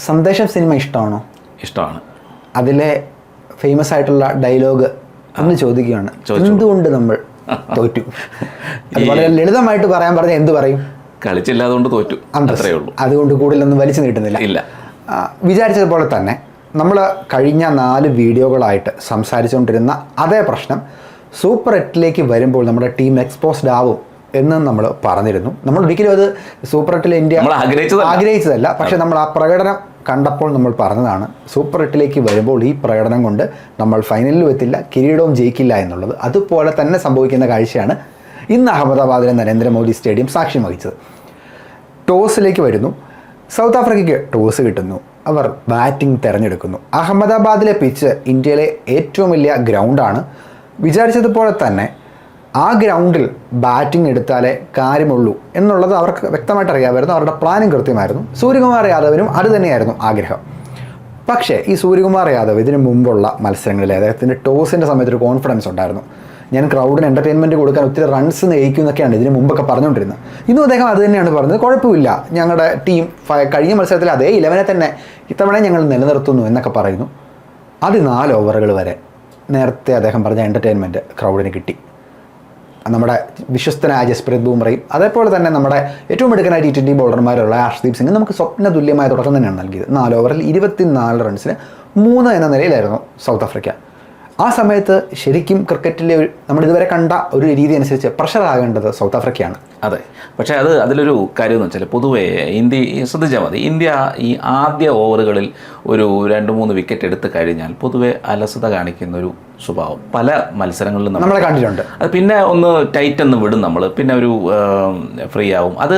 സന്ദേശം സിനിമ ഇഷ്ടമാണോ? ഇഷ്ടമാണ്. അതിലെ ഫേമസ് ആയിട്ടുള്ള ഡയലോഗ് ഒന്ന് ചോദിക്കുകയാണ്, എന്തുകൊണ്ട് നമ്മൾ തോറ്റു? അത് വളരെ ലളിതമായിട്ട് പറയാൻ പറഞ്ഞാൽ എന്ത് പറയും? കളിച്ചില്ലാതുകൊണ്ട് തോറ്റു, അത്രയേ ഉള്ളൂ. അതുകൊണ്ട് കൂടുതലൊന്നും വലിച്ചു നീട്ടുന്നില്ല. ഇല്ല, വിചാരിച്ചതുപോലെ തന്നെ നമ്മൾ കഴിഞ്ഞ 4 വീഡിയോകളായിട്ട് സംസാരിച്ചുകൊണ്ടിരുന്ന അതേ പ്രശ്നം സൂപ്പർ 8ലേക്ക് വരുമ്പോൾ നമ്മുടെ ടീം എക്സ്പോസ്ഡ് ആവും എന്ന് നമ്മൾ പറഞ്ഞിരുന്നു. നമ്മൾ ഒരിക്കലും അത് സൂപ്പർ 8 ഇന്ത്യ ആഗ്രഹിച്ചതല്ല. പക്ഷെ നമ്മൾ ആ പ്രകടനം കണ്ടപ്പോൾ നമ്മൾ പറഞ്ഞതാണ്, സൂപ്പർ 8ലേക്ക് വരുമ്പോൾ ഈ പ്രകടനം കൊണ്ട് നമ്മൾ ഫൈനലിലും എത്തില്ല, കിരീടവും ജയിക്കില്ല എന്നുള്ളത്. അതുപോലെ തന്നെ സംഭവിക്കുന്ന കാഴ്ചയാണ് ഇന്ന് അഹമ്മദാബാദിലെ നരേന്ദ്രമോദി സ്റ്റേഡിയം സാക്ഷ്യം വഹിച്ചത്. ടോസിലേക്ക് വരുന്നു, സൗത്ത് ആഫ്രിക്കയ്ക്ക് ടോസ് കിട്ടുന്നു, അവർ ബാറ്റിംഗ് തിരഞ്ഞെടുക്കുന്നു. അഹമ്മദാബാദിലെ പിച്ച് ഇന്ത്യയിലെ ഏറ്റവും വലിയ ഗ്രൗണ്ടാണ്. വിചാരിച്ചതുപോലെ തന്നെ ആ ഗ്രൗണ്ടിൽ ബാറ്റിംഗ് എടുത്താലേ കാര്യമുള്ളൂ എന്നുള്ളത് അവർക്ക് വ്യക്തമായിട്ട് അറിയാമായിരുന്നു. അവരുടെ പ്ലാനിങ് കൃത്യമായിരുന്നു. സൂര്യകുമാർ യാദവിനും അത് തന്നെയായിരുന്നു ആഗ്രഹം. പക്ഷേ ഈ സൂര്യകുമാർ യാദവ് ഇതിനു മുമ്പുള്ള മത്സരങ്ങളിൽ അദ്ദേഹത്തിൻ്റെ ടോസിൻ്റെ സമയത്തൊരു കോൺഫിഡൻസ് ഉണ്ടായിരുന്നു. ഞാൻ ക്രൗഡിന് എൻ്റർടൈൻമെൻറ്റ് കൊടുക്കാൻ ഒത്തിരി റൺസ് നയിക്കും എന്നൊക്കെയാണ് ഇതിന് മുമ്പൊക്കെ പറഞ്ഞുകൊണ്ടിരുന്നത്. ഇന്നും അദ്ദേഹം അത് തന്നെയാണ് പറഞ്ഞത്, കുഴപ്പമില്ല, ഞങ്ങളുടെ ടീം കഴിഞ്ഞ മത്സരത്തിൽ അതേ 11 തന്നെ ഇത്തവണ ഞങ്ങൾ നിലനിർത്തുന്നു എന്നൊക്കെ പറയുന്നു. അത് 4 ഓവറുകൾ വരെ നേരത്തെ അദ്ദേഹം പറഞ്ഞ എൻ്റർടൈൻമെൻറ്റ് ക്രൗഡിന് കിട്ടി. നമ്മുടെ വിശ്വസ്തനായ ജസ്പ്രീത് ബുംറയും അതേപോലെ തന്നെ നമ്മുടെ ഏറ്റവും മിടുക്കനായ T20 ബോളർമാരുള്ള അർഷ്ദീപ് സിംഗ് നമുക്ക് സ്വപ്ന തുല്യമായ തുടക്കം തന്നെയാണ് നൽകിയത്. 4 ഓവറിൽ 24 റൺസിന് 3 എന്ന നിലയിലായിരുന്നു സൗത്ത് ആഫ്രിക്ക. ആ സമയത്ത് ശരിക്കും ക്രിക്കറ്റിലെ നമ്മളിതുവരെ കണ്ട ഒരു രീതി അനുസരിച്ച് പ്രഷറാകേണ്ടത് സൗത്ത് ആഫ്രിക്കയാണ്. അതെ, പക്ഷേ അതിലൊരു കാര്യം എന്ന് വെച്ചാൽ പൊതുവേ ഇന്ത്യ ശ്രദ്ധിച്ചാൽ മതി, ഇന്ത്യ ഈ ആദ്യ ഓവറുകളിൽ ഒരു 2-3 വിക്കറ്റ് എടുത്തു കഴിഞ്ഞാൽ പൊതുവെ അലസത കാണിക്കുന്ന ഒരു സ്വഭാവം പല മത്സരങ്ങളിലും നമ്മൾ കണ്ടിട്ടുണ്ട്. അത് പിന്നെ ഒന്ന് ടൈറ്റ് എന്ന് വിടും നമ്മൾ, പിന്നെ ഒരു ഫ്രീ ആവും. അത്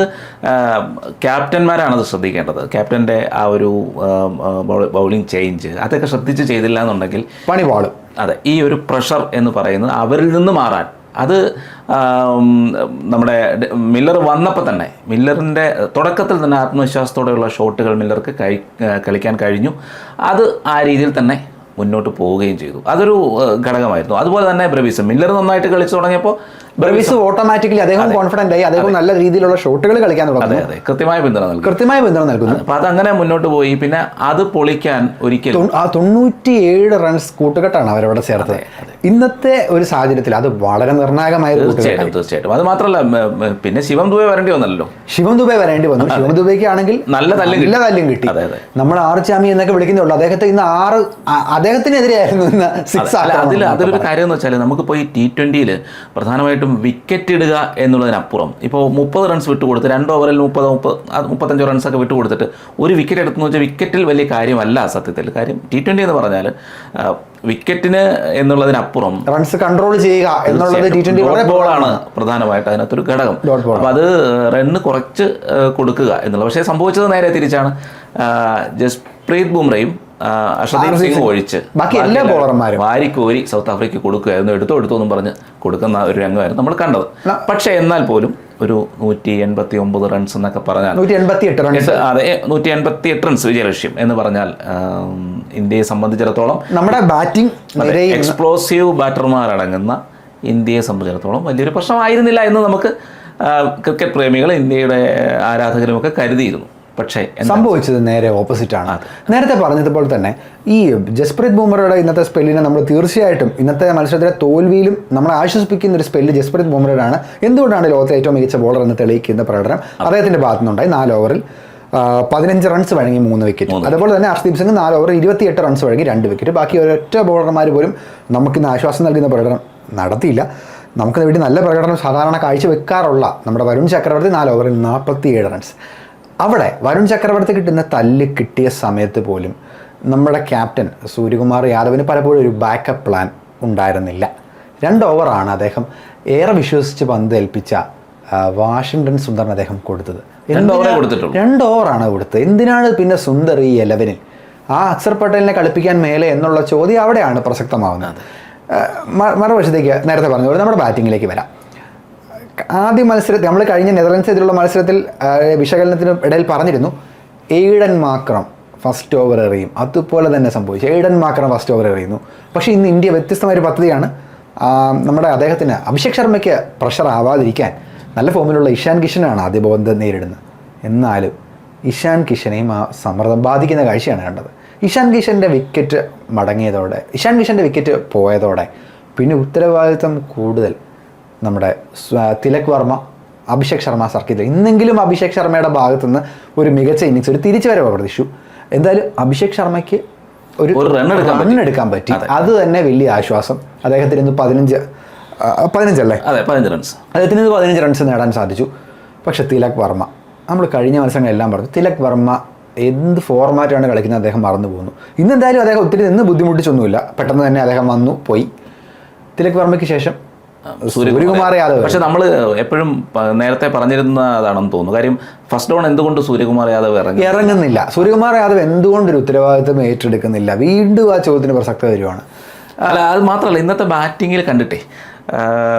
ക്യാപ്റ്റന്മാരാണത് ശ്രദ്ധിക്കേണ്ടത്. ക്യാപ്റ്റൻ്റെ ആ ഒരു ബൗളിംഗ് ചേഞ്ച് അതൊക്കെ ശ്രദ്ധിച്ച് ചെയ്തില്ല എന്നുണ്ടെങ്കിൽ പണി പാളും. അതെ, ഈ ഒരു പ്രഷർ എന്ന് പറയുന്നത് അവരിൽ നിന്ന് മാറാൻ അത് നമ്മുടെ മില്ലർ വന്നപ്പോൾ തന്നെ മില്ലറിൻ്റെ തുടക്കത്തിൽ തന്നെ ആത്മവിശ്വാസത്തോടെയുള്ള ഷോട്ടുകൾ മില്ലർക്ക് കളിക്കാൻ കഴിഞ്ഞു. അത് ആ രീതിയിൽ തന്നെ മുന്നോട്ട് പോവുകയും ചെയ്തു. അതൊരു ഘടകമായിരുന്നു. അതുപോലെ തന്നെ ബ്രവീസ് മില്ലർ നന്നായിട്ട് കളിച്ചു തുടങ്ങിയപ്പോൾ ബ്രവീസ് ഓട്ടോമാറ്റിക്കലി അദ്ദേഹം കോൺഫിഡൻ്റ് ആയി, അദ്ദേഹം നല്ല രീതിയിലുള്ള ഷോട്ടുകൾ കളിക്കാൻ തുടങ്ങി. അതെ, കൃത്യമായ പിന്തുണ നൽകുന്നു. അപ്പോൾ അതങ്ങനെ മുന്നോട്ട് പോയി. പിന്നെ അത് പൊളിക്കാൻ ഒരിക്കലും 97 റൺസ് കൂട്ടുകെട്ടാണ് അവരവിടെ ചേർത്തത്. ഇന്നത്തെ ഒരു സാഹചര്യത്തിൽ അത് വളരെ നിർണായകമായ തീർച്ചയായിട്ടും. അത് മാത്രമല്ല, പിന്നെ ശിവം ദുബെ വരേണ്ടി വന്നല്ലോ. ശിവം ദുബെയ്ക്ക് ആണെങ്കിൽ നല്ല തല്ലും കിട്ടി. നമ്മൾ 6 ചാമി എന്നൊക്കെ വിളിക്കുന്നുള്ളൂ. അദ്ദേഹത്തെ ഇന്ന് 6 അദ്ദേഹത്തിനെതിരെയായിരുന്നു ഇന്ന് 6. അതിലൊരു കാര്യം എന്ന് വെച്ചാൽ നമുക്കിപ്പോൾ ഈ T20 പ്രധാനമായിട്ടും വിക്കറ്റ് ഇടുക എന്നുള്ളതിനപ്പുറം ഇപ്പോൾ 30 റൺസ് വിട്ടുകൊടുത്ത് 2 ഓവറിൽ 35 റൺസൊക്കെ വിട്ടുകൊടുത്തിട്ട് ഒരു വിക്കറ്റ് എടുത്തെന്ന് വെച്ചാൽ വിക്കറ്റിൽ വലിയ കാര്യമല്ല സത്യത്തിൽ. കാര്യം T20 എന്ന് പറഞ്ഞാൽ വിക്കറ്റിന് എന്നുള്ളതിനപ്പുറം റൺസ് കൺട്രോൾ ചെയ്യുക എന്നുള്ളത് T20 ബോളാണ് പ്രധാനമായിട്ട് അതിനകത്തൊരു ഘടകം. അപ്പോൾ അത് റണ്ണ് കുറച്ച് കൊടുക്കുക എന്നുള്ളത്. പക്ഷേ സംഭവിച്ചത് നേരെ തിരിച്ചാണ്. ജസ്പ്രീത് ബുംറയും അർഷ്ദീപ് സിംഗ് ഒഴിച്ച് ബാക്കി എല്ലാ ബോളർമാരും വാരിക്കോരി സൗത്ത് ആഫ്രിക്ക കൊടുക്കുകയായിരുന്നു. എടുത്തോ എന്നും പറഞ്ഞ് കൊടുക്കുന്ന ഒരു രംഗമായിരുന്നു നമ്മൾ കണ്ടത്. പക്ഷേ എന്നാൽ പോലും ഒരു 189 റൺസ് എന്നൊക്കെ പറഞ്ഞാൽ 188 റൺസ്, അതെ, 188 റൺസ് വിജയലക്ഷ്യം എന്ന് പറഞ്ഞാൽ ഇന്ത്യയെ സംബന്ധിച്ചിടത്തോളം നമ്മുടെ ബാറ്റിംഗ് എക്സ്പ്ലോസീവ് ബാറ്റർമാരടങ്ങുന്ന ഇന്ത്യയെ സംബന്ധിച്ചിടത്തോളം വലിയൊരു പ്രശ്നമായിരുന്നില്ല എന്ന് നമുക്ക് ക്രിക്കറ്റ് പ്രേമികൾ, ഇന്ത്യയുടെ ആരാധകരുമൊക്കെ കരുതിയിരുന്നു. പക്ഷേ സംഭവിച്ചത് നേരെ ഓപ്പോസിറ്റാണ്. നേരത്തെ പറഞ്ഞതുപോലെ തന്നെ ഈ ജസ്പ്രീത് ബുംറയുടെ ഇന്നത്തെ സ്പെല്ലിനെ നമ്മൾ തീർച്ചയായിട്ടും ഇന്നത്തെ മത്സരത്തിലെ തോൽവിയിലും നമ്മളെ ആശ്വസിപ്പിക്കുന്ന ഒരു സ്പെല്ല് ജസ്പ്രീത് ബുംറയുടെയാണ്. എന്തുകൊണ്ടാണ് ലോകത്തെ ഏറ്റവും മികച്ച ബോളർ എന്ന് തെളിയിക്കുന്ന പ്രകടനം അദ്ദേഹത്തിൻ്റെ ഭാഗത്തുനിന്നുണ്ടായി. 4 ഓവറിൽ 15 റൺസ് വഴങ്ങി 3 വിക്കറ്റ്. അതുപോലെ തന്നെ അർഷ്ദീപ് സിംഗ് 4 ഓവറിൽ 28 റൺസ് വഴങ്ങി 2 വിക്കറ്റ്. ബാക്കി ഒരൊറ്റ ബോളർമാർ പോലും നമുക്കിന്ന് ആശ്വാസം നൽകുന്ന പ്രകടനം നടത്തിയില്ല. നമുക്ക് വേണ്ടി നല്ല പ്രകടനം സാധാരണ കാഴ്ചവെക്കാറുള്ള നമ്മുടെ വരുൺ ചക്രവർത്തി 4 ഓവറിൽ 47 റൺസ്. അവിടെ വരുൺ ചക്രവർത്തി കിട്ടുന്ന തല്ല് കിട്ടിയ സമയത്ത് പോലും നമ്മുടെ ക്യാപ്റ്റൻ സൂര്യകുമാർ യാദവിന് പലപ്പോഴും ഒരു ബാക്കപ്പ് പ്ലാൻ ഉണ്ടായിരുന്നില്ല. 2 ഓവറാണ് അദ്ദേഹം ഏറെ വിശ്വസിച്ച് പന്ത് ഏൽപ്പിച്ച വാഷിംഗ്ടൺ സുന്ദറിന് അദ്ദേഹം കൊടുത്തത്. 2 ഓവറാണ് കൊടുത്തത്. എന്തിനാണ് പിന്നെ സുന്ദർ ഈ 11-ൽ ആ അക്സർ പട്ടേലിനെ കളിപ്പിക്കാൻ മേലെ എന്നുള്ള ചോദ്യം അവിടെയാണ് പ്രസക്തമാവുന്നത്. മറുവശത്തേക്ക് നേരത്തെ പറഞ്ഞ പോലെ നമ്മുടെ ബാറ്റിങ്ങിലേക്ക് വരാം. ആദ്യ മത്സരത്തിൽ നമ്മൾ കഴിഞ്ഞ നെതർലൻഡ്സിനെതിരുള്ള മത്സരത്തിൽ വിശകലനത്തിന് ഇടയിൽ പറഞ്ഞിരുന്നു എയ്ഡൻ മാക്രം ഫസ്റ്റ് ഓവർ എറിയും. അതുപോലെ തന്നെ സംഭവിച്ചു. എയ്ഡൻ മാക്രം ഫസ്റ്റ് ഓവർ എറിയുന്നു. പക്ഷേ ഇന്ന് ഇന്ത്യ വ്യത്യസ്തമായൊരു പദ്ധതിയാണ്. നമ്മുടെ അദ്ദേഹത്തിന് അഭിഷേക് ശർമ്മയ്ക്ക് പ്രഷർ ആവാതിരിക്കാൻ നല്ല ഫോമിലുള്ള ഇഷാൻ കിഷനാണ് ആദ്യ ബോളിൽ നേരിടുന്നത്. എന്നാലും ഇഷാൻ കിഷനെയും ആ സമ്മർദ്ദം ബാധിക്കുന്ന കാഴ്ചയാണ് കണ്ടത്. ഇഷാൻ കിഷൻ്റെ വിക്കറ്റ് പോയതോടെ പിന്നെ ഉത്തരവാദിത്വം കൂടുതൽ നമ്മുടെ തിലക് വർമ്മ, അഭിഷേക് ശർമ്മ സർക്കിൾ. ഇന്നെങ്കിലും അഭിഷേക് ശർമ്മയുടെ ഭാഗത്തുനിന്ന് ഒരു മികച്ച ഇന്നിങ്സ്, ഒരു തിരിച്ചുവരവ് പ്രതീക്ഷിച്ചു. എന്തായാലും അഭിഷേക് ശർമ്മയ്ക്ക് ഒരു റൺ എടുക്കാൻ പറ്റി. അത് തന്നെ വലിയ ആശ്വാസം. അദ്ദേഹത്തിന് ഇന്ന് 15 അല്ലേ? അതെ, 15 റൺസ്. അദ്ദേഹത്തിന് 15 റൺസ് നേടാൻ സാധിച്ചു. പക്ഷെ തിലക് വർമ്മ, നമ്മൾ കഴിഞ്ഞ മത്സരങ്ങളെല്ലാം പറഞ്ഞു, തിലക് വർമ്മ എന്ത് ഫോർമാറ്റാണ് കളിക്കുന്നത് അദ്ദേഹം മറന്നു പോകുന്നു. ഇന്നെന്തായാലും അദ്ദേഹം ഒത്തിരി ബുദ്ധിമുട്ടിച്ചൊന്നുമില്ല, പെട്ടെന്ന് തന്നെ അദ്ദേഹം വന്നു പോയി. തിലക് വർമ്മയ്ക്ക് ശേഷം സൂര്യകുമാർ യാദവ്. പക്ഷെ നമ്മൾ എപ്പോഴും നേരത്തെ പറഞ്ഞിരുന്നതാണെന്ന് തോന്നുന്നു. കാര്യം ഫസ്റ്റ് ഡൗൺ എന്തുകൊണ്ട് സൂര്യകുമാർ യാദവ് ഇറങ്ങുന്നില്ല? സൂര്യകുമാർ യാദവ് എന്തുകൊണ്ടൊരു ഉത്തരവാദിത്വം ഏറ്റെടുക്കുന്നില്ല? വീണ്ടും ആ ചോദ്യത്തിന് പ്രസക്തി വരുവാണ്. അല്ല, അത് മാത്രമല്ല, ഇന്നത്തെ ബാറ്റിങ്ങിൽ കണ്ടിട്ടേ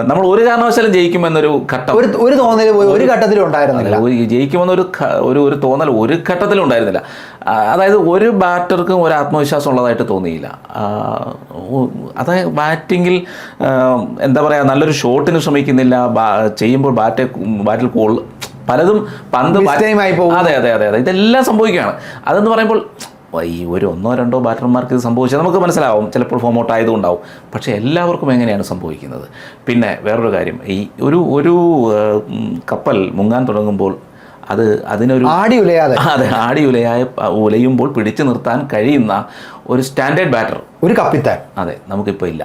നമ്മൾ ഒരു കാരണവശാലും ജയിക്കുമെന്നൊരു ഘട്ടം, ഒരു തോന്നൽ ഒരു ഘട്ടത്തിലും ഉണ്ടായിരുന്നില്ല. ജയിക്കുമെന്നൊരു ഒരു തോന്നൽ ഒരു ഘട്ടത്തിലും ഉണ്ടായിരുന്നില്ല. അതായത് ഒരു ബാറ്റർക്കും ഒരു ആത്മവിശ്വാസം ഉള്ളതായിട്ട് തോന്നിയില്ല. അതായത് ബാറ്റിങ്ങിൽ എന്താ പറയുക, നല്ലൊരു ഷോട്ടിന് ശ്രമിക്കുന്നില്ല, ചെയ്യുമ്പോൾ ബാറ്റിൽ പലതും പന്ത് അതെ അതെ അതെ അതെ ഇതെല്ലാം സംഭവിക്കുകയാണ്. അതെന്ന് പറയുമ്പോൾ ഈ ഒരു 1-2 ബാറ്റർമാർക്ക് ഇത് സംഭവിച്ചാൽ നമുക്ക് മനസ്സിലാവും, ചിലപ്പോൾ ഫോം ഔട്ട് ആയതുകൊണ്ടാവും. പക്ഷേ എല്ലാവർക്കും എങ്ങനെയാണ് സംഭവിക്കുന്നത്? പിന്നെ വേറൊരു കാര്യം, ഈ ഒരു കപ്പൽ മുങ്ങാൻ തുടങ്ങുമ്പോൾ അതിനൊരു ആടി ഉലയുമ്പോൾ പിടിച്ചു നിർത്താൻ കഴിയുന്ന ഒരു സ്റ്റാൻഡേർഡ് ബാറ്റർ, ഒരു കപ്പിത്താൻ, അതെ, നമുക്കിപ്പോൾ ഇല്ല.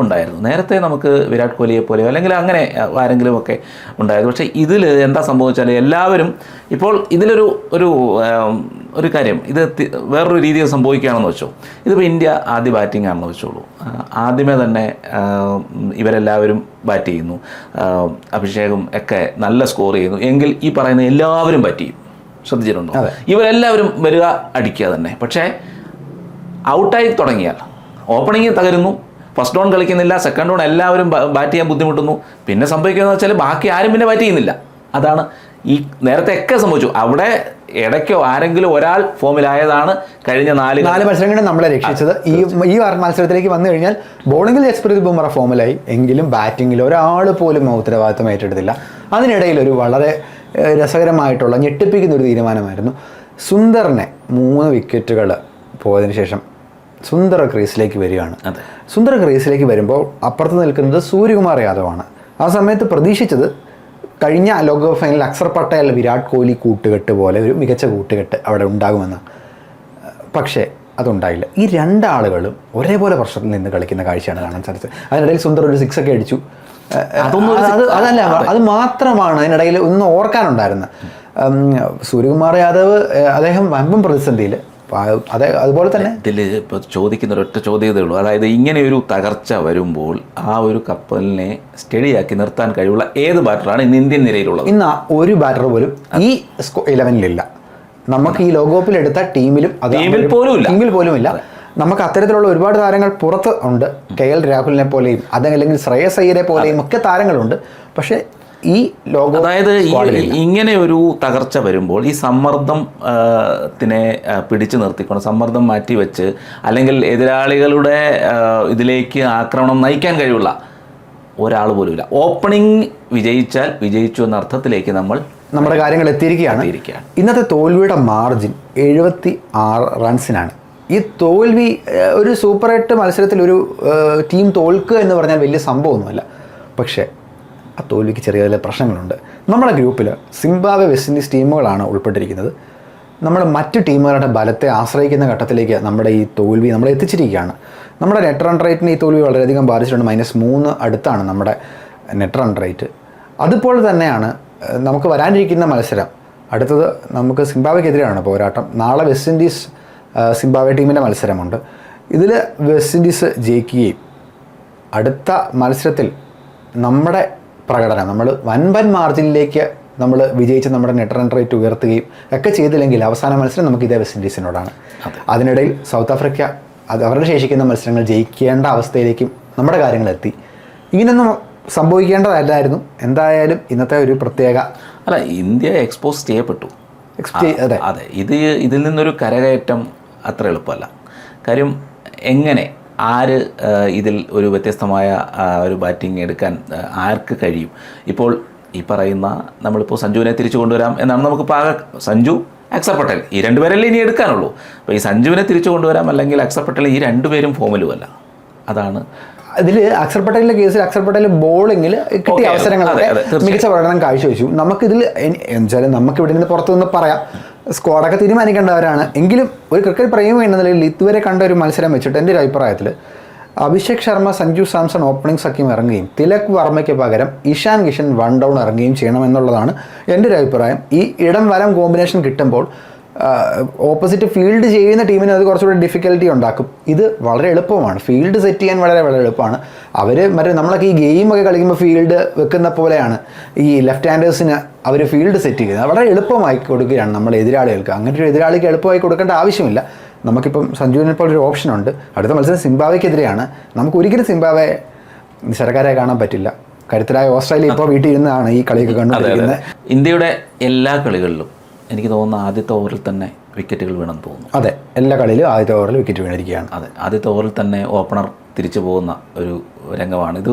ഉണ്ടായിരുന്നു നേരത്തെ. നമുക്ക് വിരാട് കോഹ്ലിയെ പോലെയോ അല്ലെങ്കിൽ അങ്ങനെ ആരെങ്കിലും ഒക്കെ ഉണ്ടായിരുന്നു. പക്ഷേ ഇതിൽ എന്താ സംഭവിച്ചാൽ എല്ലാവരും ഇപ്പോൾ ഒരു കാര്യം, ഇത് വേറൊരു രീതിയിൽ സംഭവിക്കുകയാണെന്ന് വെച്ചോ. ഇതിപ്പോൾ ഇന്ത്യ ആദ്യ ബാറ്റിംഗ് ആണെന്ന് വെച്ചോളൂ. ആദ്യമേ തന്നെ ഇവരെല്ലാവരും ബാറ്റ് ചെയ്യുന്നു, അഭിഷേകും ഒക്കെ നല്ല സ്കോർ ചെയ്യുന്നു എങ്കിൽ ഈ പറയുന്ന എല്ലാവരും ബാറ്റ് ചെയ്യും. ശ്രദ്ധിച്ചിട്ടുണ്ടോ? ഇവരെല്ലാവരും വരിക, അടിക്കുക തന്നെ. പക്ഷേ ഔട്ടായി തുടങ്ങിയാൽ ഓപ്പണിംഗ് തകരുന്നു, ഫസ്റ്റ് ഡൗൺ കളിക്കുന്നില്ല, സെക്കൻഡ് ഡൗൺ എല്ലാവരും ബാറ്റ് ചെയ്യാൻ ബുദ്ധിമുട്ടുന്നു. പിന്നെ സംഭവിക്കുന്നതെന്ന് വെച്ചാൽ ബാക്കി ആരും പിന്നെ ബാറ്റ് ചെയ്യുന്നില്ല. അതാണ് ഈ നേരത്തെ ഒക്കെ സംഭവിച്ചു. അവിടെ ഇടയ്ക്കോ ആരെങ്കിലും ഒരാൾ ഫോമിലായതാണ് കഴിഞ്ഞ നാല് മത്സരങ്ങളിൽ നമ്മളെ രക്ഷിച്ചത്. ഈ മത്സരത്തിലേക്ക് വന്നു കഴിഞ്ഞാൽ ബോളിംഗിൽ ജസ്പ്രീത് ബുംറ ഫോമിലായി, എങ്കിലും ബാറ്റിങ്ങിൽ ഒരാൾ പോലും ഉത്തരവാദിത്വം ഏറ്റെടുത്തില്ല. അതിനിടയിൽ ഒരു വളരെ രസകരമായിട്ടുള്ള ഞെട്ടിപ്പിക്കുന്ന ഒരു തീരുമാനമായിരുന്നു. സുന്ദറിനെ 3 വിക്കറ്റുകൾ പോയതിനു ശേഷം സുന്ദർ ക്രീസിലേക്ക് വരികയാണ്. സുന്ദർ ക്രീസിലേക്ക് വരുമ്പോൾ അപ്പുറത്ത് നിൽക്കുന്നത് സൂര്യകുമാർ യാദവാണ്. ആ സമയത്ത് പ്രതീക്ഷിച്ചത് കഴിഞ്ഞ ലോകകപ്പ് ഫൈനലിൽ അക്സർ പട്ടേൽ വിരാട് കോഹ്ലി കൂട്ടുകെട്ട് പോലെ ഒരു മികച്ച കൂട്ടുകെട്ട് അവിടെ ഉണ്ടാകുമെന്ന്. പക്ഷേ അതുണ്ടായില്ല. ഈ രണ്ടാളുകളും ഒരേപോലെ പ്രശ്നത്തിൽ നിന്ന് കളിക്കുന്ന കാഴ്ചയാണ് കാണാൻ സാധിച്ചത്. അതിനിടയിൽ സുന്ദർ ഒരു 6 ഒക്കെ അടിച്ചു. അത് മാത്രമാണ് അതിനിടയിൽ ഒന്ന് ഓർക്കാനുണ്ടായിരുന്നത്. സൂര്യകുമാർ യാദവ് അദ്ദേഹം വമ്പൻ പ്രതിസന്ധിയിൽ. അതുപോലെ തന്നെ ഇതിൽ ഇപ്പോൾ ചോദിക്കുന്ന ഒരൊറ്റ ചോദ്യമേ ഉള്ളൂ. അതായത് ഇങ്ങനെയൊരു തകർച്ച വരുമ്പോൾ ആ ഒരു കപ്പലിനെ സ്റ്റഡിയാക്കി നിർത്താൻ കഴിവുള്ള ഏത് ബാറ്ററാണ് ഇന്ന് ഇന്ത്യൻ നിരയിലുള്ളത്? ഇന്ന് ഒരു ബാറ്റർ പോലും ഈ 11-ലില്ല. നമുക്ക് ഈ ലോകകപ്പിൽ എടുത്ത ടീമിൽ പോലും ഇല്ല. നമുക്ക് അത്തരത്തിലുള്ള ഒരുപാട് താരങ്ങൾ പുറത്ത് ഉണ്ട്. KL രാഹുലിനെ പോലെയും അതല്ലെങ്കിൽ ശ്രേയസ് അയ്യരെ പോലെയും ഒക്കെ താരങ്ങളുണ്ട്. പക്ഷേ ഈ ലോകം, അതായത് ഇങ്ങനെ ഒരു തകർച്ച വരുമ്പോൾ ഈ സമ്മർദ്ദത്തിനെ പിടിച്ചു നിർത്തിക്കൊണ്ട് സമ്മർദ്ദം മാറ്റിവെച്ച് അല്ലെങ്കിൽ എതിരാളികളുടെ ഇതിലേക്ക് ആക്രമണം നയിക്കാൻ കഴിവുള്ള ഒരാൾ പോലുമില്ല. ഓപ്പണിംഗ് വിജയിച്ചാൽ വിജയിച്ചു എന്ന അർത്ഥത്തിലേക്ക് നമ്മുടെ കാര്യങ്ങൾ എത്തിയിരിക്കുകയാണ്. ഇന്നത്തെ തോൽവിയുടെ മാർജിൻ 76 റൺസിനാണ്. ഈ തോൽവി ഒരു സൂപ്പർ 8 മത്സരത്തിൽ ഒരു ടീം തോൽക്കുക എന്ന് പറഞ്ഞാൽ വലിയ സംഭവമൊന്നുമല്ല. പക്ഷേ ആ തോൽവിക്ക് ചെറിയ ചില പ്രശ്നങ്ങളുണ്ട്. നമ്മുടെ ഗ്രൂപ്പിൽ സിംബാബ്വെ, വെസ്റ്റ് ഇൻഡീസ് ടീമുകളാണ് ഉൾപ്പെട്ടിരിക്കുന്നത്. നമ്മൾ മറ്റ് ടീമുകളുടെ ബലത്തെ ആശ്രയിക്കുന്ന ഘട്ടത്തിലേക്ക് നമ്മുടെ ഈ തോൽവി നമ്മളെ എത്തിച്ചിരിക്കുകയാണ്. നമ്മുടെ നെറ്റ് റൺ റേറ്റിന് ഈ തോൽവി വളരെയധികം ബാധിച്ചിട്ടുണ്ട്. -3 അടുത്താണ് നമ്മുടെ നെറ്റ് റൺ റേറ്റ്. അതുപോലെ തന്നെയാണ് നമുക്ക് വരാനിരിക്കുന്ന മത്സരം. അടുത്തത് നമുക്ക് സിംബാബ്വെക്കെതിരെയാണ് പോരാട്ടം. നാളെ വെസ്റ്റ് ഇൻഡീസ് സിംബാബ്വെ ടീമിൻ്റെ മത്സരമുണ്ട്. ഇതിൽ വെസ്റ്റ് ഇൻഡീസ് ജയിക്കുകയും അടുത്ത മത്സരത്തിൽ നമ്മുടെ പ്രകടനം നമ്മൾ വൻപൻ മാർജിനിലേക്ക് നമ്മൾ വിജയിച്ച് നമ്മുടെ നെറ്റ് റൺ റേറ്റ് ഉയർത്തുകയും ഒക്കെ ചെയ്തില്ലെങ്കിൽ അവസാന മത്സരം നമുക്ക് ഇതേ വെസ്റ്റ് ഇൻഡീസിനോടാണ്. അതിനിടയിൽ സൗത്ത് ആഫ്രിക്ക അവരുടെ ശേഷിക്കുന്ന മത്സരങ്ങൾ ജയിക്കേണ്ട അവസ്ഥയിലേക്കും നമ്മുടെ കാര്യങ്ങളെത്തി. ഇങ്ങനൊന്നും സംഭവിക്കേണ്ടതല്ലായിരുന്നു. എന്തായാലും ഇന്നത്തെ ഒരു പ്രത്യേക ഇന്ത്യ എക്സ്പോസ് ചെയ്യപ്പെട്ടു. അതെ, ഇതിൽ നിന്നൊരു കരകയറ്റം അത്ര എളുപ്പമല്ല. കാര്യം എങ്ങനെ ഇതിൽ ഒരു വ്യത്യസ്തമായ ഒരു ബാറ്റിംഗ് എടുക്കാൻ ആർക്ക് കഴിയും? ഇപ്പോൾ ഈ പറയുന്ന നമ്മളിപ്പോൾ സഞ്ജുവിനെ തിരിച്ചു കൊണ്ടുവരാം എന്നാണ് നമുക്കിപ്പോൾ ആകെ സഞ്ജു അക്സർ പട്ടേൽ ഈ രണ്ടുപേരല്ലേ ഇനി എടുക്കാനുള്ളൂ. അപ്പോൾ ഈ സഞ്ജുവിനെ തിരിച്ചു കൊണ്ടുവരാം അല്ലെങ്കിൽ അക്സർ പട്ടേൽ ഈ രണ്ടുപേരും ഫോമിലുമല്ല. അതാണ് ഇതിൽ അക്സർ പട്ടേലിന്റെ കേസിൽ അക്സർ പട്ടേൽ ബോളിങ്ങിൽ കിട്ടിയ അവസരങ്ങളൊക്കെ മികച്ച പ്രകടനം കാഴ്ചവെച്ചു. നമുക്കിതിൽ എന്നുവെച്ചാൽ നമുക്ക് ഇവിടെ നിന്ന് പുറത്തുനിന്ന് പറയാം, സ്ക്വാഡൊക്കെ തീരുമാനിക്കേണ്ടവരാണ്. എങ്കിലും ഒരു ക്രിക്കറ്റ് പ്രേമി എന്ന നിലയിൽ ഇതുവരെ കണ്ട ഒരു മത്സരം വെച്ചിട്ട് എൻ്റെ ഒരു അഭിപ്രായത്തിൽ അഭിഷേക് ശർമ്മ, സഞ്ജു സാംസൺ ഓപ്പണിംഗ് സഖ്യം ഇറങ്ങുകയും തിലക് വർമ്മയ്ക്ക് പകരം ഇഷാൻ കിഷൻ 1 ഡൗൺ ഇറങ്ങുകയും ചെയ്യണമെന്നുള്ളതാണ് എൻ്റെ ഒരു അഭിപ്രായം. ഈ ഇടം വലം കോമ്പിനേഷൻ കിട്ടുമ്പോൾ ഓപ്പോസിറ്റ് ഫീൽഡ് ചെയ്യുന്ന ടീമിന് അത് കുറച്ചുകൂടി ഡിഫിക്കൽറ്റി ഉണ്ടാക്കും. ഇത് വളരെ എളുപ്പമാണ്, ഫീൽഡ് സെറ്റ് ചെയ്യാൻ വളരെ വളരെ എളുപ്പമാണ്. അവർ നമ്മളൊക്കെ ഈ ഗെയിമൊക്കെ കളിക്കുമ്പോൾ ഫീൽഡ് വെക്കുന്ന പോലെയാണ് ഈ ലെഫ്റ്റ് ഹാൻഡേഴ്സിന് അവർ ഫീൽഡ് സെറ്റ് ചെയ്യുന്നത്. വളരെ എളുപ്പമായി കൊടുക്കുകയാണ് നമ്മൾ എതിരാളികൾക്ക്. അങ്ങനെ ഒരു എതിരാളിക്ക് എളുപ്പമായി കൊടുക്കേണ്ട ആവശ്യമില്ല. നമുക്കിപ്പം സഞ്ജുവിനെ പോലെ ഒരു ഓപ്ഷനുണ്ട്. അടുത്ത മത്സരം സിംബാബ്വേക്കെതിരെയാണ്. നമുക്ക് ഒരിക്കലും സിംബാബ്വെ നിസ്സാരക്കാരായി കാണാൻ പറ്റില്ല. കരുത്തരായ ഓസ്ട്രേലിയ ഇപ്പോൾ വീട്ടിൽ ഇരുന്നാണ് ഈ കളിയൊക്കെ കണ്ടുകൊണ്ടിരിക്കുന്നത്. ഇന്ത്യയുടെ എല്ലാ കളികളിലും എനിക്ക് തോന്നുന്നു ആദ്യത്തെ ഓവറിൽ തന്നെ വിക്കറ്റുകൾ വീണെന്ന് തോന്നുന്നു. അതെ, എല്ലാ കളിയിലും ആദ്യത്തെ ഓവറിൽ വിക്കറ്റ് വീണിരിക്കുകയാണ്. അതെ, ആദ്യത്തെ ഓവറിൽ തന്നെ ഓപ്പണർ തിരിച്ചു പോകുന്ന ഒരു രംഗമാണ് ഇത്.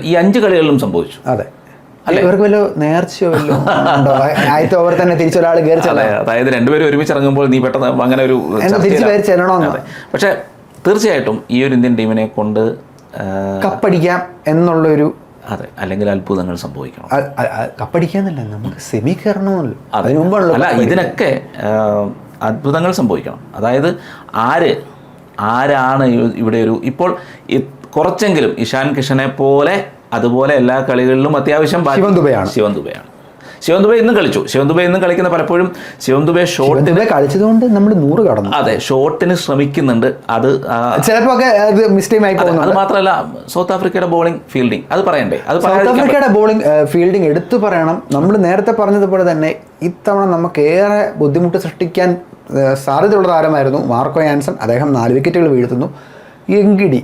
ഈ 5 കളികളിലും സംഭവിച്ചു. അതെ, ഇവർക്ക് വല്ല നേർച്ചയോ ഉണ്ടോ? ആദ്യത്തെ ഓവർ തന്നെ തിരിച്ചൊരാൾ കയറി ചെല്ലാം. അതായത് രണ്ടുപേരും ഒരുമിച്ച് ഇറങ്ങുമ്പോൾ നീ പെട്ടെന്ന് അങ്ങനെ ഒരു തിരിച്ചു കയറി ചെല്ലണമെന്ന്. പക്ഷേ തീർച്ചയായിട്ടും ഈ ഒരു ഇന്ത്യൻ ടീമിനെ കൊണ്ട് കപ്പടിക്കാം എന്നുള്ളൊരു, അതെ, അല്ലെങ്കിൽ അത്ഭുതങ്ങൾ സംഭവിക്കണം. കപ്പടിക്കാന്നല്ല, നമുക്ക് സെമി കയറണമല്ലോ. അല്ല, ഇതിനൊക്കെ അത്ഭുതങ്ങൾ സംഭവിക്കണം. അതായത് ആരാണ് ഇവിടെ ഒരു ഇപ്പോൾ കുറച്ചെങ്കിലും ഇഷാൻ കിഷനെ പോലെ അതുപോലെ എല്ലാ കളികളിലും അത്യാവശ്യം ശിവൻ ദുബെ ഇന്നും കളിച്ചു. ശിവൻ ദുബെ ഇന്നും കളിക്കുന്ന പലപ്പോഴും ശിവൻ ദുബെ ഷോട്ടിനെ കളിച്ചതുകൊണ്ട് നമ്മൾ 100 കടന്നു. അതെ, ഷോട്ടിന് ശ്രമിക്കുന്നുണ്ട്. അത് ചിലപ്പോ മിസ്റ്റേക്ക് ആയി പോകുന്നു. അത് മാത്രമല്ല സൗത്ത് ആഫ്രിക്കയുടെ ബോളിംഗ് ഫീൽഡിംഗ് അത് പറയണ്ടേ? അത് സൗത്ത് ആഫ്രിക്കയുടെ ബോളിംഗ് ഫീൽഡിംഗ് എടുത്തു പറയണം. നമ്മൾ നേരത്തെ പറഞ്ഞതുപോലെ തന്നെ ഇത്തവണ നമുക്ക് ഏറെ ബുദ്ധിമുട്ട് സൃഷ്ടിക്കാൻ സാധ്യതയുള്ള താരമായിരുന്നു മാർക്കോ യാൻസൺ. അദ്ദേഹം 4 വിക്കറ്റുകൾ വീഴ്ത്തുന്നു. എങ്കിടി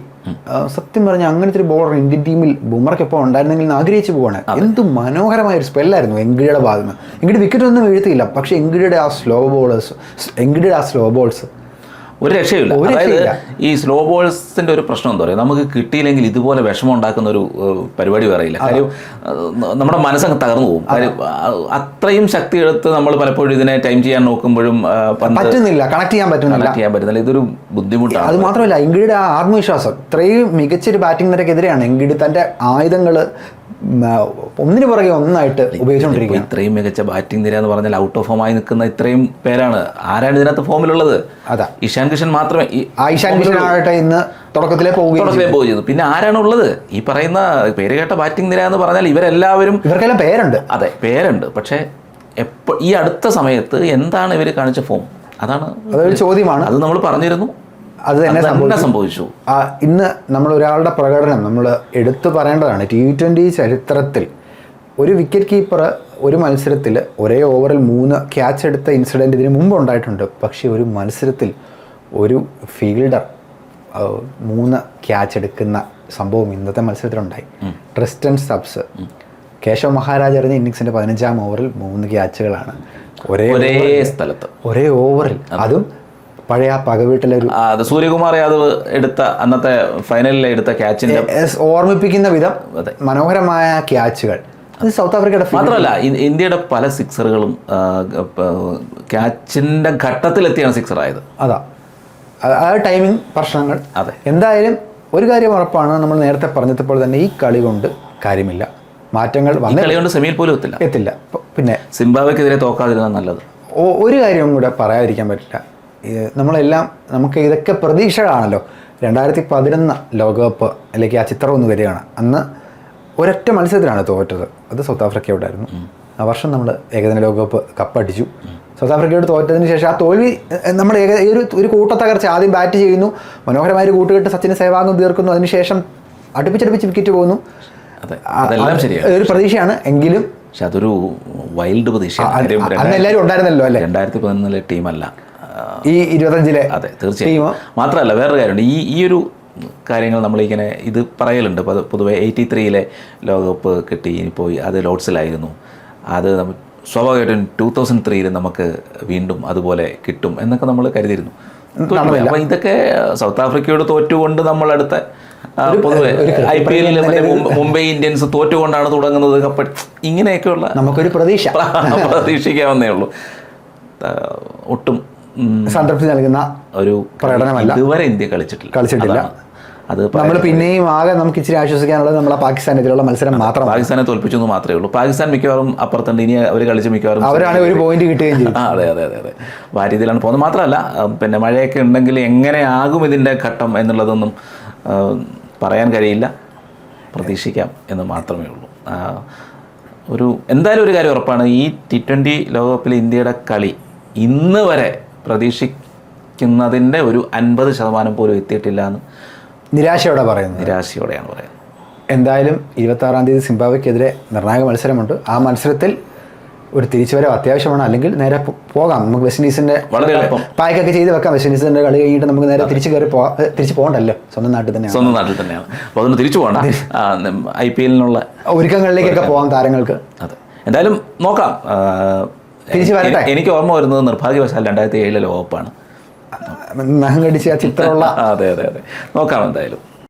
സത്യം പറഞ്ഞാൽ അങ്ങനത്തെ ഒരു ബോളർ ഇന്ത്യൻ ടീമിൽ ബുമറയ്ക്കൊപ്പം ഉണ്ടായിരുന്നെങ്കിൽ ആഗ്രഹിച്ചു പോവാണ്. എന്ത് മനോഹരമായ ഒരു സ്പെല്ലായിരുന്നു എങ്കിടിയുടെ ഭാഗത്ത് നിന്ന്. എങ്കിടി വിക്കറ്റ് ഒന്നും വീഴ്ത്തിയില്ല, പക്ഷേ എങ്കിടിയുടെ ആ സ്ലോ ബോൾസ് ഒരു രക്ഷയില്ല. അതായത് ഈ സ്ലോ ബോൾസിന്റെ ഒരു പ്രശ്നം എന്താ പറയുക, നമുക്ക് കിട്ടിയില്ലെങ്കിൽ ഇതുപോലെ വിഷമം ഉണ്ടാക്കുന്ന ഒരു പരിപാടി വേറെയില്ല. കാര്യം നമ്മുടെ മനസ്സങ്ങ് തകർന്നു പോകും. കാര്യം അത്രയും ശക്തി എടുത്ത് നമ്മൾ പലപ്പോഴും ഇതിനെ ടൈം ചെയ്യാൻ നോക്കുമ്പോഴും പറ്റുന്നില്ല, കണക്ട് ചെയ്യാൻ പറ്റുന്നില്ല. ഇതൊരു ബുദ്ധിമുട്ടാണ്. അത് മാത്രമല്ല എങ്കിടിയുടെ ആ ആത്മവിശ്വാസം, ഇത്രയും മികച്ചൊരു ബാറ്റിംഗ് നിരക്കെതിരെയാണ് എങ്കിടി തന്റെ ആയുധങ്ങൾ ഒന്നിനു പുറകെ ഒന്നായിട്ട് ഉപയോഗിച്ചുകൊണ്ടിരിക്കുക. ഇത്രയും മികച്ച ബാറ്റിംഗ് നിര എന്ന് പറഞ്ഞാൽ ഔട്ട് ഓഫ് ഫോമായി നിൽക്കുന്ന ഇത്രയും പേരാണ്. ആരാണ് ഇതിനകത്ത് ഫോമിലുള്ളത്? അതാ ഇഷാൻ കിഷൻ മാത്രമേ. ഇഷാൻ കിഷൻ ആകട്ടെ ഇന്ന് തുടക്കത്തിലേ പോവുകയും. പിന്നെ ആരാണ് ഉള്ളത്? ഈ പറയുന്ന പേര് കേട്ട ബാറ്റിംഗ് നിര എന്ന് പറഞ്ഞാൽ ഇവർക്കെല്ലാം പേരുണ്ട്. അതെ, പേരുണ്ട്. പക്ഷേ ഈ അടുത്ത സമയത്ത് എന്താണ് ഇവർ കാണിച്ച ഫോം? അതൊരു ചോദ്യമാണ്. അത് നമ്മൾ പറഞ്ഞിരുന്നു. അത് തന്നെ സംഭവിച്ചു. ഇന്ന് നമ്മൾ ഒരാളുടെ പ്രകടനം നമ്മൾ എടുത്തു പറയേണ്ടതാണ്. T20 ചരിത്രത്തിൽ ഒരു വിക്കറ്റ് കീപ്പർ ഒരു മത്സരത്തിൽ ഒരേ ഓവറിൽ 3 ക്യാച്ച് എടുത്ത ഇൻസിഡൻറ്റ് ഇതിന് മുമ്പ് ഉണ്ടായിട്ടുണ്ട്. പക്ഷേ ഒരു മത്സരത്തിൽ ഒരു ഫീൽഡർ 3 ക്യാച്ച് എടുക്കുന്ന സംഭവം ഇന്നത്തെ മത്സരത്തിലുണ്ടായി. ട്രിസ്റ്റൻ സ്റ്റബ്സ്, കേശവ് മഹാരാജ് എറിഞ്ഞ ഇന്നിങ്സിൻ്റെ 15-ാം ഓവറിൽ 3 ക്യാച്ചുകളാണ് ഒരേ സ്ഥലത്ത് ഒരേ ഓവറിൽ. അതും പഴയ പകവീട്ടിലൊരു സൂര്യകുമാർ യാദവ് എടുത്ത അന്നത്തെ ഫൈനലിൽ എടുത്ത ക്യാച്ചിന്റെ ഓർമ്മിപ്പിക്കുന്ന വിധം മനോഹരമായ ക്യാച്ചുകൾ. അത് സൗത്ത് ആഫ്രിക്കയുടെ മാത്രമല്ല, ഇന്ത്യയുടെ പല സിക്സറുകളും ക്യാച്ചിന്റെ ഘട്ടത്തിലെത്തിയാണ് സിക്സർ ആയത്. അതാ ആ ടൈമിംഗ് പ്രശ്നങ്ങൾ. അതെ, എന്തായാലും ഒരു കാര്യം ഉറപ്പാണ്, നമ്മൾ നേരത്തെ പറഞ്ഞതുപോലെ തന്നെ ഈ കളി കൊണ്ട് കാര്യമില്ല. മാറ്റങ്ങൾ കളി കൊണ്ട് സെമിയിൽ പോലും എത്തില്ല. പിന്നെ സിംബാബ്വേക്കെതിരെ തോക്കാതിരുന്നാൽ നല്ലത്. ഒരു കാര്യം കൂടെ പറയാതിരിക്കാൻ പറ്റില്ല. നമുക്ക് ഇതൊക്കെ പ്രതീക്ഷകളാണല്ലോ. 2011 ലോകകപ്പ് അല്ലെങ്കിൽ ആ ചിത്രം ഒന്ന് വരികയാണ്. അന്ന് ഒരൊറ്റ മത്സരത്തിലാണ് തോറ്റത്. അത് സൗത്ത് ആഫ്രിക്കയോടായിരുന്നു. ആ വർഷം നമ്മൾ ഏകദിന ലോകകപ്പ് കപ്പടിച്ചു. സൗത്ത് ആഫ്രിക്കയോട് തോറ്റതിന് ശേഷം ആ തോൽവി നമ്മൾ ഒരു കൂട്ടത്തകർച്ച. ആദ്യം ബാറ്റ് ചെയ്യുന്നു, മനോഹരമായൊരു കൂട്ടുകെട്ട് സച്ചിന് സേവാഗം തീർക്കുന്നു, അതിനുശേഷം അടുപ്പിച്ചടുപ്പിച്ച് വിക്കറ്റ് പോകുന്നു. ഒരു പ്രതീക്ഷയാണ്. എങ്കിലും പക്ഷെ അതൊരു വൈൽഡ് പ്രതീക്ഷയാണ്. എല്ലാവരും ഉണ്ടായിരുന്നല്ലോ അല്ലേ? 2011 ടീമല്ല ഈ 25-ലെ. അതെ, തീർച്ചയായും. മാത്രമല്ല വേറൊരു കാര്യമുണ്ട്. ഈ ഒരു കാര്യങ്ങൾ നമ്മളിങ്ങനെ ഇത് പറയലുണ്ട്. പൊതുവെ 83-ലെ ലോകകപ്പ് കിട്ടി, പോയി അത് ലോഡ്സിലായിരുന്നു. അത് സ്വാഭാവികമായിട്ടും 2003 നമുക്ക് വീണ്ടും അതുപോലെ കിട്ടും എന്നൊക്കെ നമ്മൾ കരുതിയിരുന്നു. അപ്പോൾ ഇതൊക്കെ സൗത്ത് ആഫ്രിക്കയോട് തോറ്റുകൊണ്ട് നമ്മളടുത്ത പൊതുവെ IPL മുംബൈ ഇന്ത്യൻസ് തോറ്റുകൊണ്ടാണ് തുടങ്ങുന്നത് കപ്പ്, ഇങ്ങനെയൊക്കെയുള്ള നമുക്കൊരു പ്രതീക്ഷ പ്രതീക്ഷിക്കാവുന്നേ ഉള്ളൂ. ഒട്ടും സംതൃപ്തി നൽകുന്ന ഒരു പ്രകടനമല്ല ഇതുവരെ ഇന്ത്യ കളിച്ചിട്ടില്ല. അത് നമ്മൾ പിന്നെയും ആകെ നമുക്ക് ഇച്ചിരി ആശ്വസിക്കാനുള്ളത് നമ്മളെ പാകിസ്ഥാനെതിരെയുള്ള മത്സരം മാത്രം. പാകിസ്ഥാനെ തോൽപ്പിച്ചു എന്ന് മാത്രമേ ഉള്ളൂ. പാകിസ്ഥാൻ മിക്കവാറും അപ്പുറത്തുണ്ട്. ഇനി അവർ കളിച്ച് മിക്കവാറും അവരാണ് ഒരു പോയിന്റ് കിട്ടുകയും ചെയ്യും. അതെ അതെ അതെ അതെ ആ രീതിയിലാണ് പോകുന്നത്. മാത്രമല്ല പിന്നെ മഴയൊക്കെ ഉണ്ടെങ്കിൽ എങ്ങനെയാകും ഇതിൻ്റെ ഘട്ടം എന്നുള്ളതൊന്നും പറയാൻ കഴിയില്ല. പ്രതീക്ഷിക്കാം എന്ന് മാത്രമേ ഉള്ളൂ. എന്തായാലും ഒരു കാര്യം ഉറപ്പാണ്, ഈ T20 ലോകകപ്പിൽ ഇന്ത്യയുടെ കളി ഇന്ന് വരെ പ്രതീക്ഷിക്കുന്നതിൻ്റെ ഒരു 50% പോലും എത്തിയിട്ടില്ല എന്ന് നിരാശയോടെയാണ് പറയുന്നത്. എന്തായാലും 26-ാം തീയതി സിംബാബ്വെക്കെതിരെ നിർണായക മത്സരമുണ്ട്. ആ മത്സരത്തിൽ ഒരു തിരിച്ചുവരവ് അത്യാവശ്യമാണ്. അല്ലെങ്കിൽ നേരെ പോകാം, നമുക്ക് വെസ്റ്റ് ഇൻഡീസിൻ്റെ വളരെ എളുപ്പം പായ്ക്കൊക്കെ ചെയ്ത് വെക്കാം. വെസ്റ്റ് ഇൻഡീസിൻ്റെ കളി കഴിഞ്ഞിട്ട് നമുക്ക് നേരെ തിരിച്ചു പോകണ്ടല്ലോ, സ്വന്തം നാട്ടിൽ തന്നെയാണ്. അപ്പോൾ അതുകൊണ്ട് തിരിച്ചു പോകണം. IPL-നുള്ള ഒരുക്കങ്ങളിലേക്കൊക്കെ പോകാം താരങ്ങൾക്ക്. അതെ, എന്തായാലും നോക്കാം. തിരിച്ചു വരട്ടെ. എനിക്ക് ഓർമ്മ വരുന്നത് നിർഭാഗ്യവശാൽ 2007 ലോകകപ്പാണ്. നഖം കടിച്ച ആ ചിത്രമുള്ള അതെ അതെ അതെ നോക്കാം എന്തായാലും.